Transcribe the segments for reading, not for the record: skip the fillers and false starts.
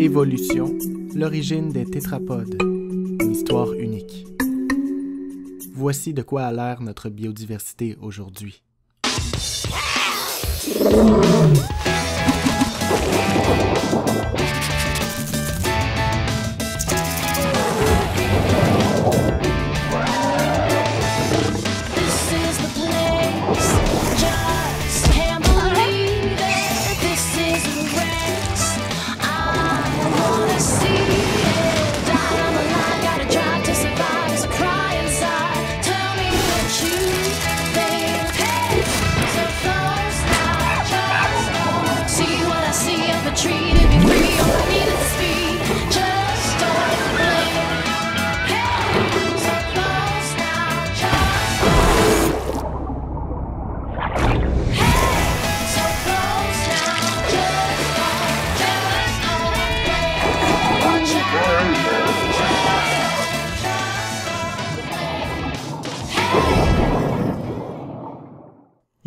Évolution, l'origine des tétrapodes. Une histoire unique. Voici de quoi a l'air notre biodiversité aujourd'hui.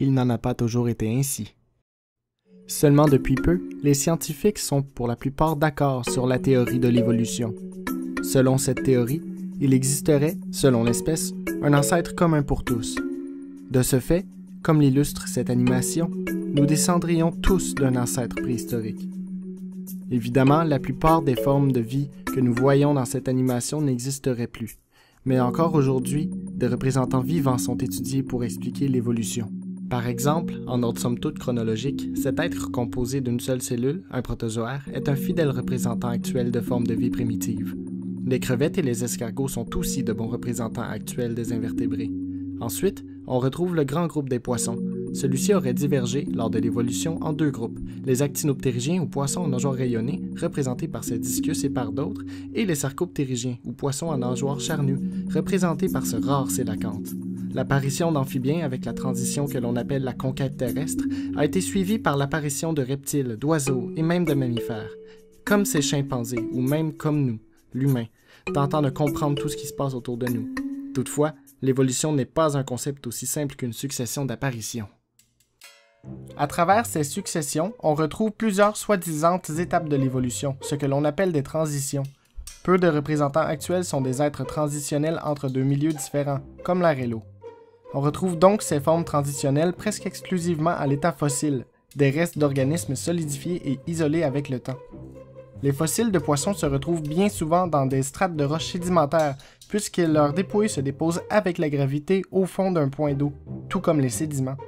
Il n'en a pas toujours été ainsi. Seulement depuis peu, les scientifiques sont pour la plupart d'accord sur la théorie de l'évolution. Selon cette théorie, il existerait, selon l'espèce, un ancêtre commun pour tous. De ce fait, comme l'illustre cette animation, nous descendrions tous d'un ancêtre préhistorique. Évidemment, la plupart des formes de vie que nous voyons dans cette animation n'existeraient plus, mais encore aujourd'hui, des représentants vivants sont étudiés pour expliquer l'évolution. Par exemple, en ordre somme toute chronologique, cet être composé d'une seule cellule, un protozoaire, est un fidèle représentant actuel de formes de vie primitives. Les crevettes et les escargots sont aussi de bons représentants actuels des invertébrés. Ensuite, on retrouve le grand groupe des poissons. Celui-ci aurait divergé, lors de l'évolution, en deux groupes, les actinoptérygiens ou poissons en nageoires rayonnées, représentés par ce discus et par d'autres, et les sarcoptérygiens ou poissons en nageoires charnues, représentés par ce rare sélacanthe. L'apparition d'amphibiens avec la transition que l'on appelle la conquête terrestre a été suivie par l'apparition de reptiles, d'oiseaux et même de mammifères, comme ces chimpanzés ou même comme nous, l'humain, tentant de comprendre tout ce qui se passe autour de nous. Toutefois, l'évolution n'est pas un concept aussi simple qu'une succession d'apparitions. À travers ces successions, on retrouve plusieurs soi-disant étapes de l'évolution, ce que l'on appelle des transitions. Peu de représentants actuels sont des êtres transitionnels entre deux milieux différents, comme l'air et l'eau. On retrouve donc ces formes transitionnelles presque exclusivement à l'état fossile, des restes d'organismes solidifiés et isolés avec le temps. Les fossiles de poissons se retrouvent bien souvent dans des strates de roches sédimentaires, puisque leurs dépouilles se déposent avec la gravité au fond d'un point d'eau, tout comme les sédiments.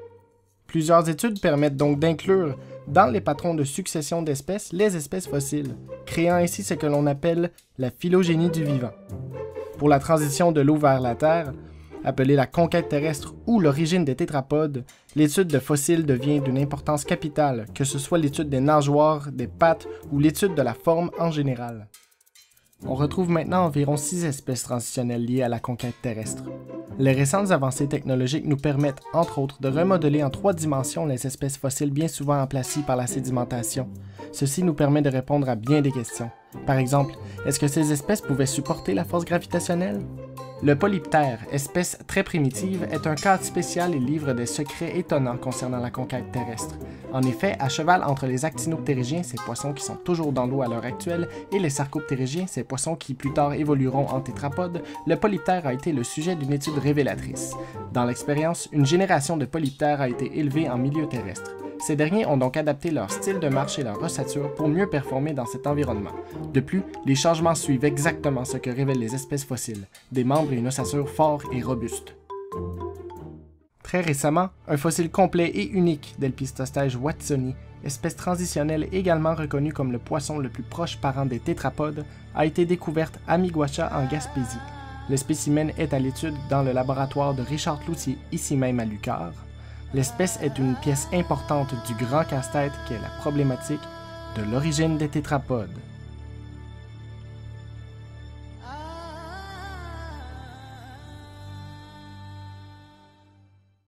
Plusieurs études permettent donc d'inclure dans les patrons de succession d'espèces les espèces fossiles, créant ainsi ce que l'on appelle la phylogénie du vivant. Pour la transition de l'eau vers la Terre, appelée la conquête terrestre ou l'origine des tétrapodes, l'étude de fossiles devient d'une importance capitale, que ce soit l'étude des nageoires, des pattes ou l'étude de la forme en général. On retrouve maintenant environ 6 espèces transitionnelles liées à la conquête terrestre. Les récentes avancées technologiques nous permettent, entre autres, de remodeler en 3 dimensions les espèces fossiles bien souvent emplacies par la sédimentation. Ceci nous permet de répondre à bien des questions. Par exemple, est-ce que ces espèces pouvaient supporter la force gravitationnelle? Le polyptère, espèce très primitive, est un cas spécial et livre des secrets étonnants concernant la conquête terrestre. En effet, à cheval entre les actinoptérygiens, ces poissons qui sont toujours dans l'eau à l'heure actuelle, et les sarcoptérygiens, ces poissons qui plus tard évolueront en tétrapodes, le polyptère a été le sujet d'une étude révélatrice. Dans l'expérience, une génération de polyptères a été élevée en milieu terrestre. Ces derniers ont donc adapté leur style de marche et leur ossature pour mieux performer dans cet environnement. De plus, les changements suivent exactement ce que révèlent les espèces fossiles, des membres et une ossature forts et robustes. Très récemment, un fossile complet et unique d'Elpistostège watsoni, espèce transitionnelle également reconnue comme le poisson le plus proche parent des tétrapodes, a été découverte à Miguacha en Gaspésie. Le spécimen est à l'étude dans le laboratoire de Richard Cloutier, ici même à Lucar. L'espèce est une pièce importante du grand casse-tête qu'est la problématique de l'origine des tétrapodes.